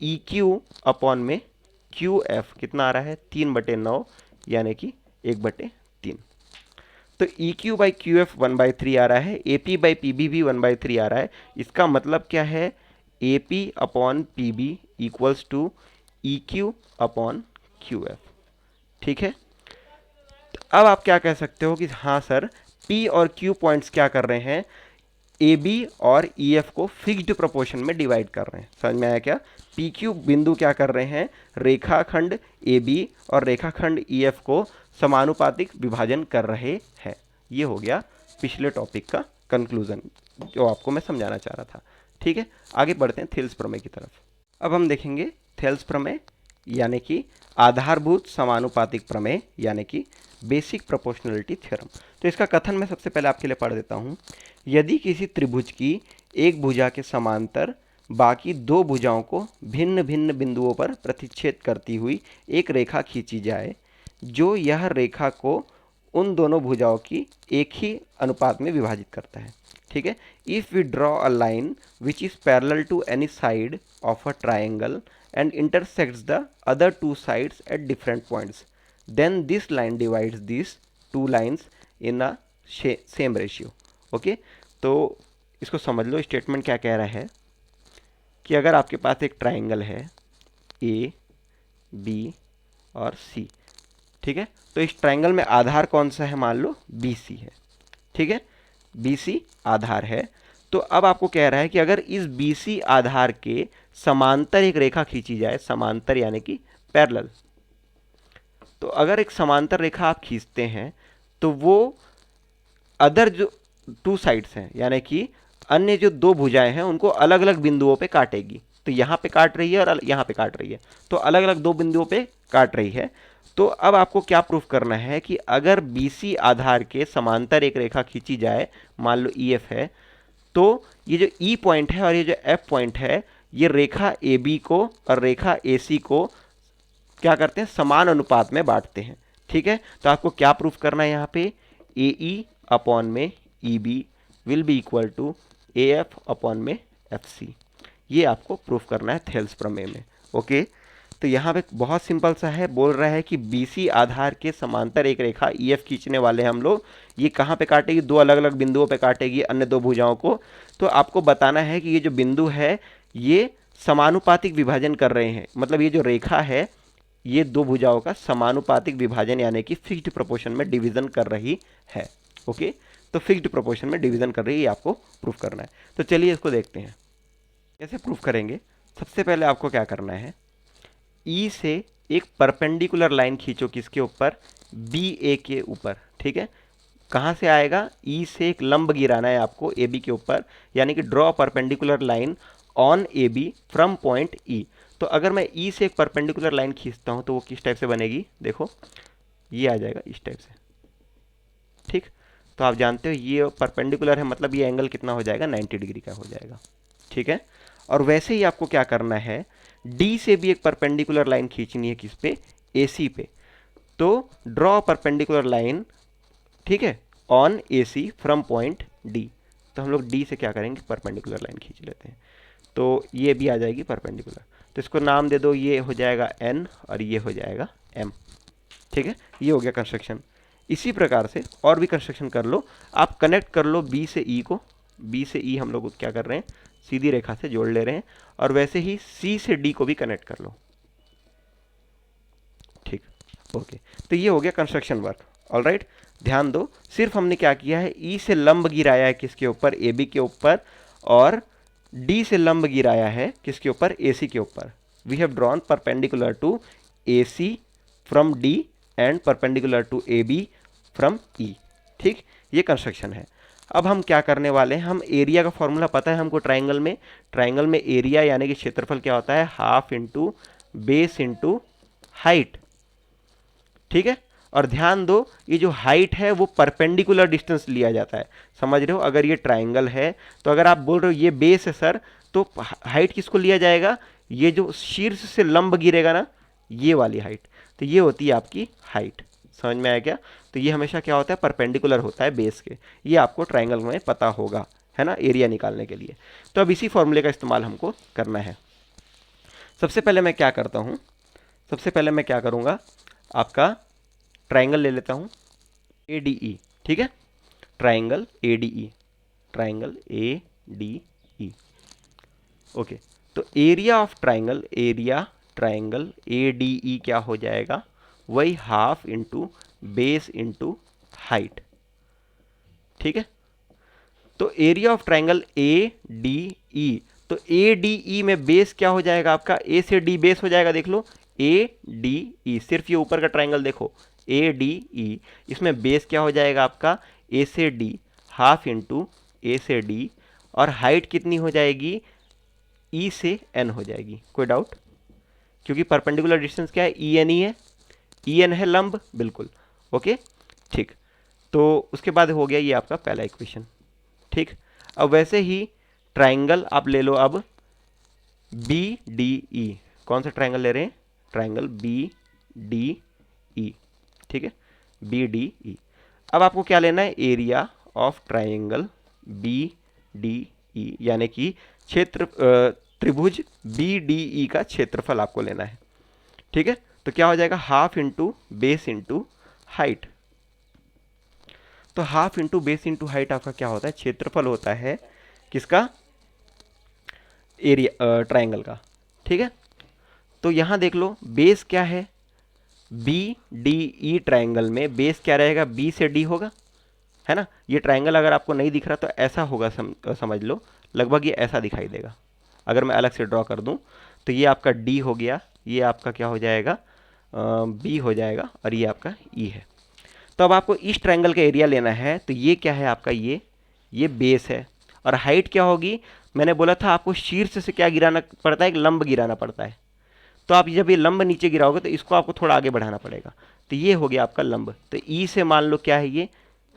ई क्यू अपॉन में क्यू एफ कितना आ रहा है, 3/9, यानी कि 1/3। तो E Q by Q F 1/3 आ रहा है, A P by P B भी 1/3 आ रहा है। इसका मतलब क्या है, A P upon P B equals to E Q upon Q F. ठीक है, तो अब आप क्या कह सकते हो कि हाँ सर, पी और क्यू पॉइंट्स क्या कर रहे हैं, ए बी और ई एफ को फिक्स्ड प्रोपोर्शन में डिवाइड कर रहे हैं। समझ में आया क्या? पी क्यू बिंदु क्या कर रहे हैं, रेखाखंड ए बी और रेखाखंड ई एफ को समानुपातिक विभाजन कर रहे हैं। ये हो गया पिछले टॉपिक का कंक्लूजन, जो आपको मैं समझाना चाह रहा था। ठीक है, आगे बढ़ते हैं थेल्स प्रमेय की तरफ। अब हम देखेंगे थेल्स प्रमेय, यानी कि आधारभूत समानुपातिक प्रमेय, यानी कि बेसिक प्रोपोर्शनलिटी थ्योरम। तो इसका कथन मैं सबसे पहले आपके लिए पढ़ देता हूँ। यदि किसी त्रिभुज की एक भुजा के समांतर बाकी दो भुजाओं को भिन्न भिन्न बिंदुओं पर प्रतिच्छेद करती हुई एक रेखा खींची जाए, जो यह रेखा को उन दोनों भुजाओं की एक ही अनुपात में विभाजित करता है। ठीक है, if we draw a line which is parallel to any side of a triangle and intersects the other two sides at different points, then this line divides this two lines in a same ratio. Okay, तो इसको समझ लो, statement क्या कह रहा है कि अगर आपके पास एक ट्राइंगल है ए बी और सी, ठीक है, तो इस ट्राइंगल में आधार कौन सा है, मान लो बी सी है। ठीक है, बी सी आधार है। तो अब आपको कह रहा है कि अगर इस बी सी आधार के समांतर एक रेखा खींची जाए, समांतर यानी कि पैरेलल, तो अगर एक समांतर रेखा आप खींचते हैं तो वो अदर जो टू साइड्स हैं, यानी कि अन्य जो दो भुजाएं हैं, उनको अलग अलग बिंदुओं पे काटेगी। तो यहाँ पे काट रही है और यहाँ पे काट रही है, तो अलग अलग दो बिंदुओं पे काट रही है। तो अब आपको क्या प्रूफ करना है कि अगर BC आधार के समांतर एक रेखा खींची जाए, मान लो EF है, तो ये जो E पॉइंट है और ये जो F पॉइंट है, ये रेखा AB को और रेखा AC को क्या करते हैं, समान अनुपात में बांटते हैं। ठीक है, तो आपको क्या प्रूफ करना है यहाँ पे, AE अपॉन में EB will be equal to AF upon में FC। ये आपको प्रूफ करना है थेल्स प्रमेय में। ओके, तो यहाँ पे बहुत सिंपल सा है, बोल रहा है कि BC आधार के समांतर एक रेखा EF खींचने वाले हम लोग, ये कहाँ पे काटेगी, दो अलग अलग बिंदुओं पे काटेगी अन्य दो भुजाओं को। तो आपको बताना है कि ये जो बिंदु है ये समानुपातिक विभाजन कर रहे हैं, मतलब ये जो रेखा है ये दो भुजाओं का समानुपातिक विभाजन यानी कि फिक्स्ड प्रोपोर्शन में डिवीजन कर रही है। ओके, तो फिक्स्ड प्रोपोर्शन में डिवीजन कर रही है, ये आपको प्रूफ करना है। तो चलिए इसको देखते हैं कैसे प्रूफ करेंगे। सबसे पहले आपको क्या करना है, ई से एक परपेंडिकुलर लाइन खींचो, किसके ऊपर, BA के ऊपर। ठीक है, कहाँ से आएगा, ई से एक लंब गिराना है आपको AB के ऊपर, यानी कि draw perpendicular line on AB from point E। तो अगर मैं ई से एक परपेंडिकुलर लाइन खींचता हूं तो वो किस टाइप से बनेगी, देखो ये आ जाएगा इस टाइप से। ठीक, तो आप जानते हो ये परपेंडिकुलर है, मतलब ये एंगल कितना हो जाएगा, 90 डिग्री का हो जाएगा। ठीक है, और वैसे ही आपको क्या करना है, डी से भी एक परपेंडिकुलर लाइन खींचनी है, किस पे, AC पे। तो ड्रॉ परपेंडिकुलर लाइन, ठीक है, on AC from point D। तो हम लोग D से क्या करेंगे, परपेंडिकुलर लाइन खींच लेते हैं, तो ये भी आ जाएगी परपेंडिकुलर। तो इसको नाम दे दो, ये हो जाएगा N और ये हो जाएगा M। ठीक है, ये हो गया कंस्ट्रक्शन। इसी प्रकार से और भी कंस्ट्रक्शन कर लो, आप कनेक्ट कर लो B से E को, B से E हम लोग क्या कर रहे हैं, सीधी रेखा से जोड़ ले रहे हैं, और वैसे ही C से D को भी कनेक्ट कर लो। ठीक, ओके, तो ये हो गया कंस्ट्रक्शन वर्क। ऑलराइट, ध्यान दो, सिर्फ हमने क्या किया है, E से लंब गिराया है किसके ऊपर, AB के ऊपर, और D से लंब गिराया है किसके ऊपर, AC के ऊपर। We have drawn perpendicular to AC from D and perpendicular to AB from E। ठीक, ये कंस्ट्रक्शन है। अब हम क्या करने वाले हैं, हम एरिया का फॉर्मूला पता है हमको ट्राइंगल में एरिया यानी कि क्षेत्रफल क्या होता है, half into base into height. ठीक है, और ध्यान दो ये जो हाइट है वो परपेंडिकुलर डिस्टेंस लिया जाता है, समझ रहे हो। अगर ये ट्राइंगल है तो अगर आप बोल रहे हो ये बेस है सर, तो हाइट किसको लिया जाएगा, ये जो शीर्ष से लंब गिरेगा ना, ये वाली हाइट, तो ये होती है आपकी हाइट। समझ में आया क्या। तो ये हमेशा क्या होता है, परपेंडिकुलर होता है बेस के। ये आपको ट्राइंगल में पता होगा, है ना, एरिया निकालने के लिए। तो अब इसी फॉर्मूले का इस्तेमाल हमको करना है। सबसे पहले मैं क्या करता हूँ, सबसे पहले मैं क्या करूँगा, आपका ट्राइंगल ले लेता हूँ ए डी ई। ठीक है, triangle A D E, triangle A D E. Okay, तो area of triangle, area triangle A D E क्या हो जाएगा, वही half into base into height. ठीक है, तो area of triangle A D E, तो ए डी ई में बेस क्या हो जाएगा आपका, ए से डी बेस हो जाएगा, देख लो ए डी ई, सिर्फ ये ऊपर का ट्राइंगल देखो ए डी ई, इसमें बेस क्या हो जाएगा आपका ए से डी, हाफ इंटू ए से डी, और हाइट कितनी हो जाएगी, ई से एन हो जाएगी। कोई डाउट, क्योंकि परपेंडिकुलर डिस्टेंस क्या है, ई एन ही है, ई एन है लंब, बिल्कुल ओके ठीक। तो उसके बाद हो गया ये आपका पहला इक्वेशन। ठीक, अब वैसे ही ट्राइंगल आप ले लो अब बी डी ई, कौन सा ट्राइंगल ले रहे हैं, ट्राइंगल बी डी ई। ठीक है, बी डी ई। अब आपको क्या लेना है, area of triangle B D E, यानी कि क्षेत्र त्रिभुज बी डी ई का क्षेत्रफल आपको लेना है। ठीक है, तो क्या हो जाएगा, half into base into height. तो half into base into height आपका क्या होता है, क्षेत्रफल होता है किसका, एरिया ट्राइंगल का। ठीक है, तो यहां देख लो बेस क्या है, बी डी ई ट्राइंगल में बेस क्या रहेगा, बी से डी होगा, है ना। ये ट्राइंगल अगर आपको नहीं दिख रहा तो ऐसा होगा, समझ लो लगभग ये ऐसा दिखाई देगा। अगर मैं अलग से ड्रॉ कर दूं तो ये आपका डी हो गया, ये आपका क्या हो जाएगा, बी हो जाएगा, और ये आपका ई है। तो अब आपको इस ट्राइंगल का एरिया लेना है, तो ये क्या है आपका, ये बेस है, और हाइट क्या होगी, मैंने बोला था आपको शीर्ष से क्या गिराना पड़ता है, एक लंब गिराना पड़ता है। तो आप जब ये लंब नीचे गिराओगे तो इसको आपको थोड़ा आगे बढ़ाना पड़ेगा, तो ये हो गया आपका लंब। तो ई से मान लो क्या है, ये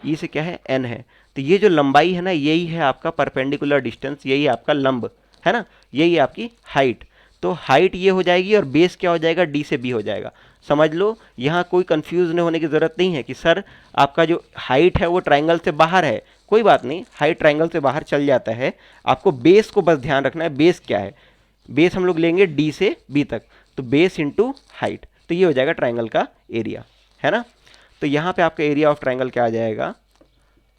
ई से क्या है, एन है। तो ये जो लंबाई है ना, यही है आपका परपेंडिकुलर डिस्टेंस, यही आपका लंब है ना, यही आपकी हाइट। तो हाइट ये हो जाएगी, और बेस क्या हो जाएगा, डी से बी हो जाएगा। समझ लो यहाँ कोई कंफ्यूज नहीं होने की ज़रूरत नहीं है कि सर आपका जो हाइट है वो ट्राइंगल से बाहर है। कोई बात नहीं, हाइट ट्राइंगल से बाहर चल जाता है, आपको बेस को बस ध्यान रखना है। बेस क्या है, बेस हम लोग लेंगे डी से बी तक, तो बेस इंटू हाइट, तो ये हो जाएगा ट्राइंगल का एरिया, है ना। तो यहाँ पे आपका एरिया ऑफ ट्राइंगल क्या आ जाएगा,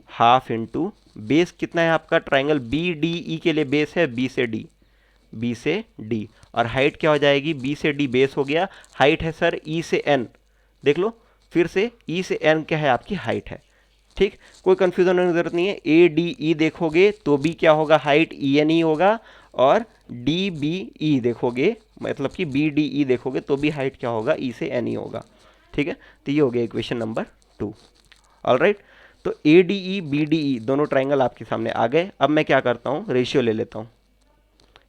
हाफ इंटू बेस कितना है आपका, ट्राइंगल बी डी ई के लिए बेस है बी से डी, बी से डी, और हाइट क्या हो जाएगी, बी से डी बेस हो गया, हाइट है सर ई से एन, देख लो फिर से ई से एन क्या है आपकी हाइट है। ठीक, कोई कंफ्यूजन होने की जरूरत नहीं है। ए डी ई देखोगे तो भी क्या होगा, हाइट ई एन ही होगा, और डी बी ई देखोगे मतलब कि बी डी ई देखोगे तो भी हाइट क्या होगा, ई से एन ही होगा। ठीक है, तो ये हो गया इक्वेशन नंबर 2। ऑलराइट, तो A D E B D E दोनों ट्राइंगल आपके सामने आ गए। अब मैं क्या करता हूँ, रेशियो ले लेता हूँ,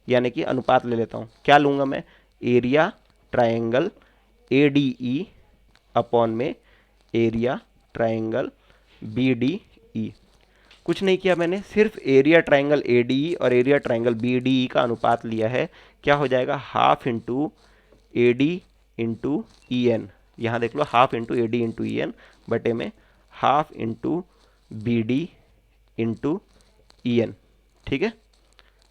यानी कि अनुपात ले लेता हूँ। क्या लूँगा मैं, area triangle A D E upon में area triangle B D E. कुछ नहीं किया मैंने, सिर्फ area triangle A D E और area triangle B D E का अनुपात लिया है। क्या हो जाएगा, half into A D into E N, यहाँ देख लो half into A D into E N बटे में half into B D into E N. ठीक है,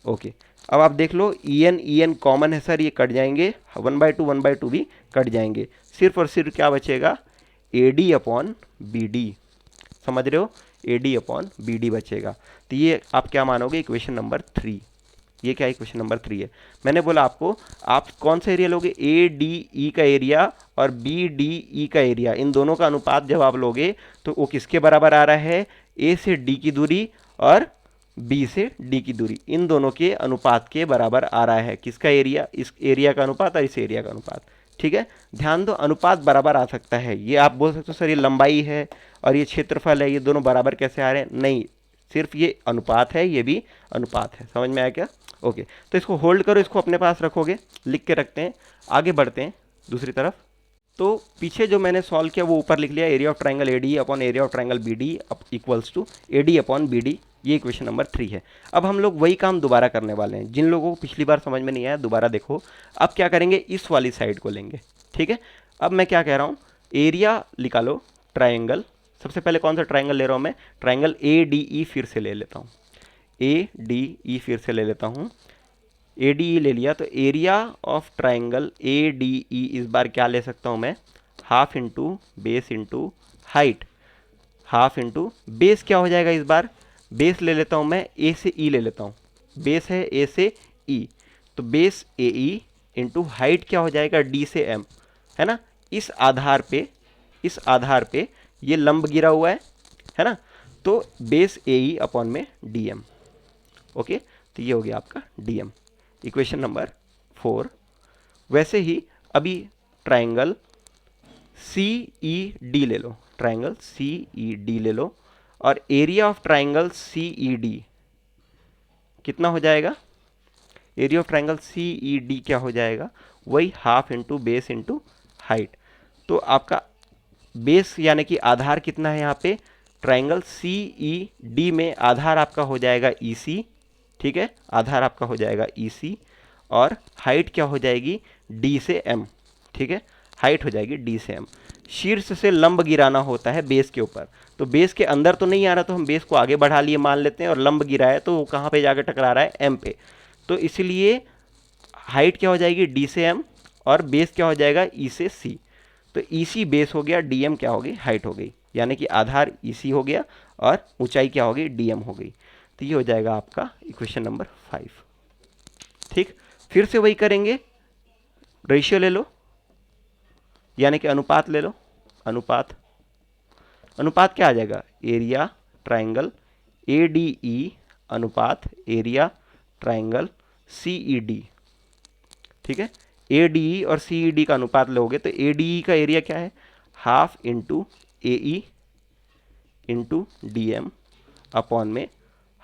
ओके। अब आप देख लो ई एन कॉमन है सर, ये कट जाएंगे, 1/2 भी कट जाएंगे, सिर्फ और सिर्फ क्या बचेगा, A D upon B D. समझ रहे हो, A D upon B D बचेगा। तो ये आप क्या मानोगे, इक्वेशन नंबर 3। ये क्या इक्वेशन नंबर 3 है। मैंने बोला आपको, आप कौन सा एरिया लोगे, ए डी ई का एरिया और बी डी ई का एरिया, इन दोनों का अनुपात जब आप लोगे तो वो किसके बराबर आ रहा है, ए से डी की दूरी और बी से डी की दूरी, इन दोनों के अनुपात के बराबर आ रहा है। किसका एरिया, इस एरिया का अनुपात और इस एरिया का अनुपात। ठीक है, ध्यान दो, अनुपात बराबर आ सकता है। ये आप बोल सकते हो सर ये लंबाई है और ये क्षेत्रफल है, ये दोनों बराबर कैसे आ रहे हैं, नहीं, सिर्फ ये अनुपात है, ये भी अनुपात है। समझ में आया क्या? ओके, तो इसको होल्ड करो, इसको अपने पास रखोगे, लिख के रखते हैं, आगे बढ़ते हैं दूसरी तरफ। तो पीछे जो मैंने सॉल्व किया वो ऊपर लिख लिया, area of triangle A D upon area of triangle B D equals to A D upon B D. ये इक्वेशन नंबर 3 है। अब हम लोग वही काम दोबारा करने वाले हैं। जिन लोगों को पिछली बार समझ में नहीं आया दोबारा देखो। अब क्या करेंगे, इस वाली साइड को लेंगे, ठीक है। अब मैं क्या कह रहा हूँ, एरिया निकालो ट्राइंगल। सबसे पहले कौन सा ट्राइंगल ले रहा हूँ मैं, ट्राइंगल ए डी ई फिर से ले लेता हूँ, ए डी ई फिर से ले लेता हूँ। ए डी ई ले लिया तो area of triangle A D ई इस बार क्या ले सकता हूँ मैं, half into base into height. Half into base क्या हो जाएगा, इस बार बेस ले लेता हूँ मैं, ए से ई ले लेता हूँ, बेस है ए से ई, तो बेस ए ई इंटू हाइट क्या हो जाएगा, डी से एम, है ना। इस आधार पे ये लंब गिरा हुआ है ना, तो बेस ए ई अपॉन में डी एम। ओके, तो ये हो गया आपका डी एम, इक्वेशन नंबर 4। वैसे ही अभी ट्राइंगल सी ई डी ले लो, ट्राइंगल सी ई डी ले लो, और area of triangle C E D कितना हो जाएगा, area of triangle C E D क्या हो जाएगा, वही half into base into height. तो आपका बेस यानी कि आधार कितना है यहाँ पे, ट्राइंगल सी ई डी में आधार आपका हो जाएगा ई सी, ठीक है, आधार आपका हो जाएगा ई सी, और हाइट क्या हो जाएगी, डी से एम, ठीक है, हाइट हो जाएगी डी से एम। शीर्ष से लंब गिराना होता है बेस के ऊपर, तो बेस के अंदर तो नहीं आ रहा, तो हम बेस को आगे बढ़ा लिए मान लेते हैं, और लंब गिरा है तो वो कहाँ पे जाके टकरा रहा है, एम पे। तो इसलिए हाइट क्या हो जाएगी, डी से एम, और बेस क्या हो जाएगा, ई से सी। तो ई सी बेस हो गया, डी एम क्या हो गई, हाइट हो गई, यानी कि आधार ई सी हो गया और ऊंचाई क्या हो गई, डी एम हो गई। तो ये हो जाएगा आपका इक्वेशन नंबर 5। ठीक, फिर से वही करेंगे, रेशियो ले लो यानी कि अनुपात ले लो। अनुपात क्या आ जाएगा, area triangle A D E अनुपात area triangle C E D. ठीक है, ए डी ई और सी ई डी का अनुपात लोगे तो ए डी ई का एरिया क्या है, half into A E into D M upon में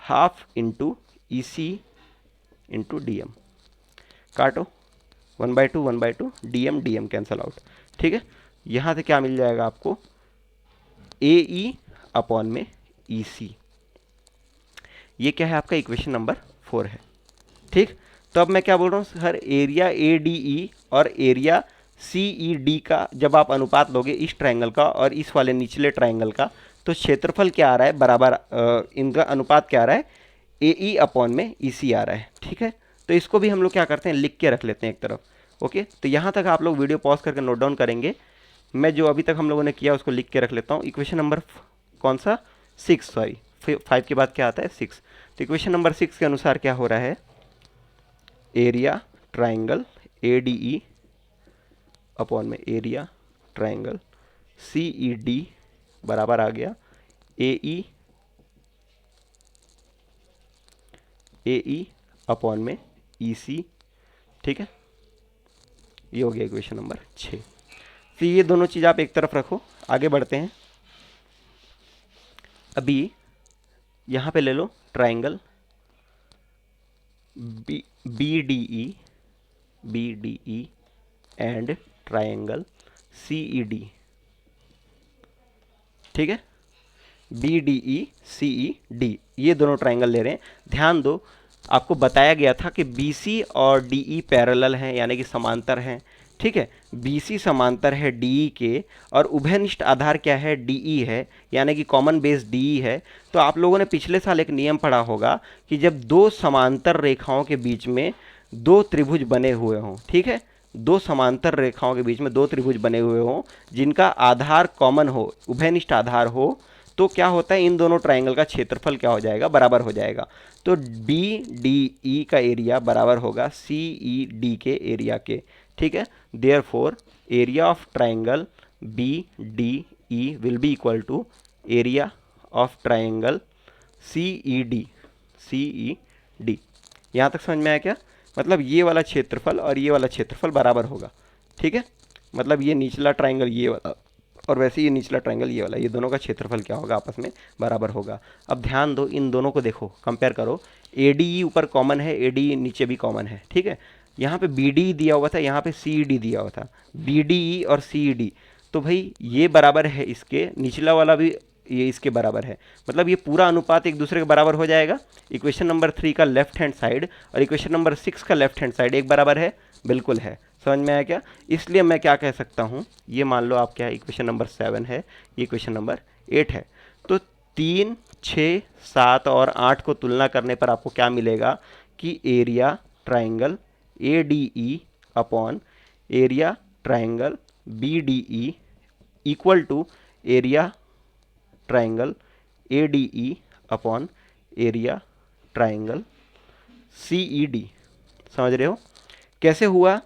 half into E C into D M. काटो 1/2 1/2, डी एम कैंसल आउट। ठीक है, यहाँ से क्या मिल जाएगा आपको, ए ई अपॉन में ई सी। ये क्या है आपका इक्वेशन नंबर 4 है। ठीक, तो अब मैं क्या बोल रहा हूँ sir, area A D E और एरिया सी ई डी का जब आप अनुपात लोगे इस ट्रायंगल का और इस वाले निचले ट्रायंगल का, तो क्षेत्रफल क्या आ रहा है बराबर, इनका अनुपात क्या आ रहा है, ए ई अपॉन में ई सी आ रहा है। ठीक है, तो इसको भी हम लोग क्या करते हैं, लिख के रख लेते हैं एक तरफ। ओके, तो यहाँ तक आप लोग वीडियो पॉज करके नोट डाउन करेंगे। मैं जो अभी तक हम लोगों ने किया उसको लिख के रख लेता हूँ। इक्वेशन नंबर कौन सा, 6, सॉरी 5 के बाद क्या आता है 6। तो इक्वेशन नंबर 6 के अनुसार क्या हो रहा है, area triangle A D E upon में area triangle C E D बराबर आ गया ए ई अपॉन में ई सी। ठीक है, ये हो गया इक्वेशन नंबर 6। तो ये दोनों चीज़ आप एक तरफ रखो, आगे बढ़ते हैं। अभी यहाँ पे ले लो triangle B D E and triangle C E D. ठीक है, B D E C E D, ये दोनों ट्राइंगल ले रहे हैं। ध्यान दो, आपको बताया गया था कि बी सी और डी ई पैरेलल हैं यानी कि समांतर हैं। ठीक है, बी सी समांतर है डी ई के, और उभयनिष्ठ आधार क्या है, डी ई है, यानी कि कॉमन बेस डी ई है। तो आप लोगों ने पिछले साल एक नियम पढ़ा होगा कि जब दो समांतर रेखाओं के बीच में दो त्रिभुज बने हुए हों, ठीक है, दो समांतर रेखाओं के बीच में दो त्रिभुज बने हुए हों जिनका आधार कॉमन हो, उभयनिष्ठ आधार हो, तो क्या होता है, इन दोनों ट्राइंगल का क्षेत्रफल क्या हो जाएगा, बराबर हो जाएगा। तो बी डी ई का एरिया बराबर होगा सी ई डी के एरिया के। ठीक है, therefore area of triangle B D E will be equal to area of triangle C E D. यहाँ तक समझ में आया क्या, मतलब ये वाला क्षेत्रफल और ये वाला क्षेत्रफल बराबर होगा। ठीक है, मतलब ये निचला ट्राइंगल ये वाला और वैसे ही निचला ट्रायंगल ये वाला, ये दोनों का क्षेत्रफल क्या होगा, आपस में बराबर होगा। अब ध्यान दो, इन दोनों को देखो, कंपेयर करो। ADE ऊपर कॉमन है, ADE नीचे भी कॉमन है, ठीक है। यहाँ पे BDE दिया हुआ था, यहाँ पे CED दिया हुआ था, BDE और CED, तो भाई ये बराबर है इसके, निचला वाला भी ये इसके बराबर है, मतलब ये पूरा अनुपात एक दूसरे के बराबर हो जाएगा। इक्वेशन नंबर 3 का लेफ्ट हैंड साइड और इक्वेशन नंबर 6 का लेफ्ट हैंड साइड एक बराबर है, बिल्कुल है। समझ में आया क्या? इसलिए मैं क्या कह सकता हूँ, ये मान लो आप क्या है, इक्वेशन नंबर 7 है, ये इक्वेशन नंबर 8 है। तो 3, 6, 7 और 8 को तुलना करने पर आपको क्या मिलेगा कि area triangle ADE upon area triangle BDE equal to area triangle ADE upon area triangle CED। समझ रहे हो कैसे हुआ?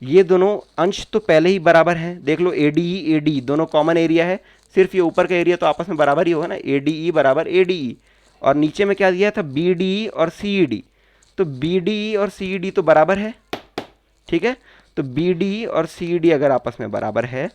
ये दोनों अंश तो पहले ही बराबर हैं, देख लो ADE ADE दोनों कॉमन एरिया है, सिर्फ ये ऊपर का एरिया तो आपस में बराबर ही होगा ना, ADE बराबर ADE। और नीचे में क्या दिया था, BDE और CED, तो BDE और CED तो बराबर है, ठीक है। तो BDE और CED अगर आपस में बराबर है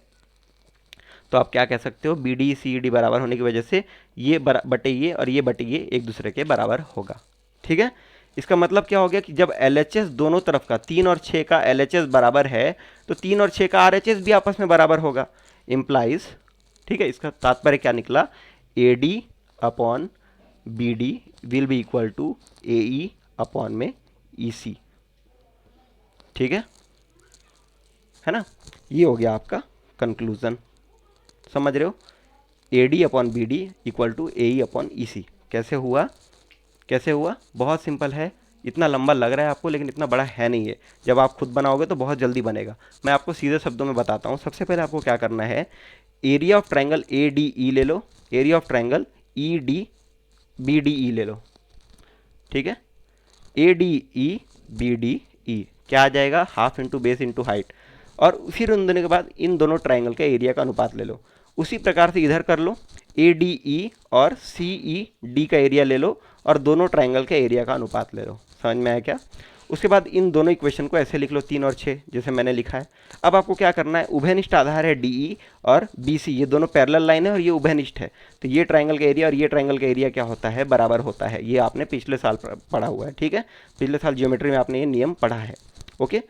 तो आप क्या कह सकते हो, BDE CED बराबर होने की वजह से ये बटे ये और ये बटे ये एक दूसरे के बराबर होगा, ठीक है। इसका मतलब क्या हो गया कि जब LHS दोनों तरफ का 3 और 6 का LHS बराबर है तो 3 और 6 का RHS भी आपस में बराबर होगा, इम्प्लाइज, ठीक है। इसका तात्पर्य क्या निकला, AD upon BD will be equal to AE upon में EC, ठीक है ना। ये हो गया आपका कंक्लूजन, समझ रहे हो। AD upon BD equal to AE upon EC। कैसे हुआ, कैसे हुआ? बहुत सिंपल है, इतना लंबा लग रहा है आपको लेकिन इतना बड़ा है नहीं है, जब आप खुद बनाओगे तो बहुत जल्दी बनेगा। मैं आपको सीधे शब्दों में बताता हूँ। सबसे पहले आपको क्या करना है, एरिया ऑफ ट्राइंगल ADE ले लो, एरिया ऑफ ट्राइंगल BDE ले लो, ठीक है। ADE BDE क्या आ जाएगा, half into base into height, और फिर उन दोनों के बाद इन दोनों ट्राइंगल का एरिया का अनुपात ले लो। उसी प्रकार से इधर कर लो, ADE और CED का एरिया ले लो और दोनों ट्राइंगल का एरिया का अनुपात ले लो। समझ में आया क्या? उसके बाद इन दोनों इक्वेशन को ऐसे लिख लो, 3 और 6 जैसे मैंने लिखा है। अब आपको क्या करना है, उभयनिष्ठ आधार है DE और BC, ये दोनों पैरेलल लाइन है और ये उभयनिष्ठ है, तो ये ट्राइंगल का एरिया और ये ट्राइंगल का एरिया क्या होता है, बराबर होता है। ये आपने पिछले साल पढ़ा हुआ है, ठीक है, पिछले साल ज्योमेट्री में आपने ये नियम पढ़ा है, ओके।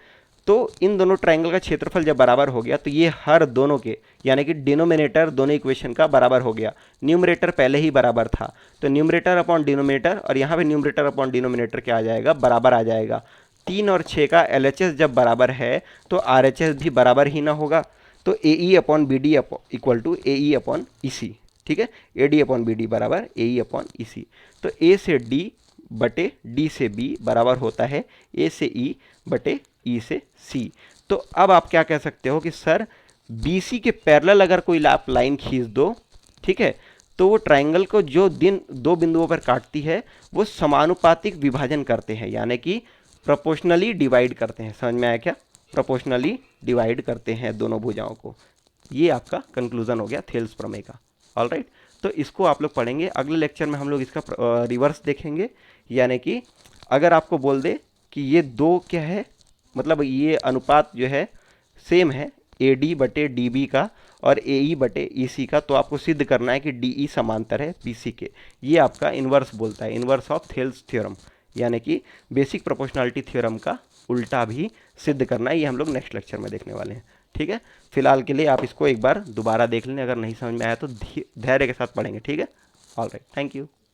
तो इन दोनों ट्राइंगल का क्षेत्रफल जब बराबर हो गया तो ये हर दोनों के, यानी कि डिनोमिनेटर दोनों इक्वेशन का बराबर हो गया। न्यूमरेटर पहले ही बराबर था, तो न्यूमरेटर अपॉन डिनोमिनेटर, और यहाँ पे न्यूमरेटर अपॉन डिनोमिनेटर क्या आ जाएगा, बराबर आ जाएगा। 3 और 6 का LHS जब बराबर है तो RHS भी बराबर ही ना होगा, तो AE upon BD equal to AE upon EC, ठीक है। AD अपॉन BD बराबर AE अपॉन EC। तो A से D बटे D से B बराबर होता है A से E बटे E से C। तो अब आप क्या कह सकते हो कि सर BC के पैरेलल अगर कोई आप लाइन खींच दो, ठीक है, तो वो ट्राइंगल को जो दो बिंदुओं पर काटती है वो समानुपातिक विभाजन करते हैं, यानी कि प्रोपोर्शनली डिवाइड करते हैं। समझ में आया क्या? प्रोपोर्शनली डिवाइड करते हैं दोनों भुजाओं को। ये आपका कंक्लूजन हो गया थेल्स प्रमेय का। ऑल राइट, तो इसको आप लोग पढ़ेंगे। अगले लेक्चर में हम लोग इसका रिवर्स देखेंगे, यानी कि अगर आपको बोल दे कि ये दो क्या है, मतलब ये अनुपात जो है सेम है AD बटे DB का और AE बटे EC का, तो आपको सिद्ध करना है कि DE समांतर है BC के। ये आपका इन्वर्स बोलता है, इन्वर्स ऑफ थेल्स थ्योरम, यानी कि बेसिक प्रोपोर्शनलिटी थ्योरम का उल्टा भी सिद्ध करना है। ये हम लोग नेक्स्ट लेक्चर में देखने वाले हैं, ठीक है। फिलहाल के लिए आप इसको एक बार दोबारा देख लें, अगर नहीं समझ में आया तो धैर्य के साथ पढ़ेंगे, ठीक है। All right, thank you.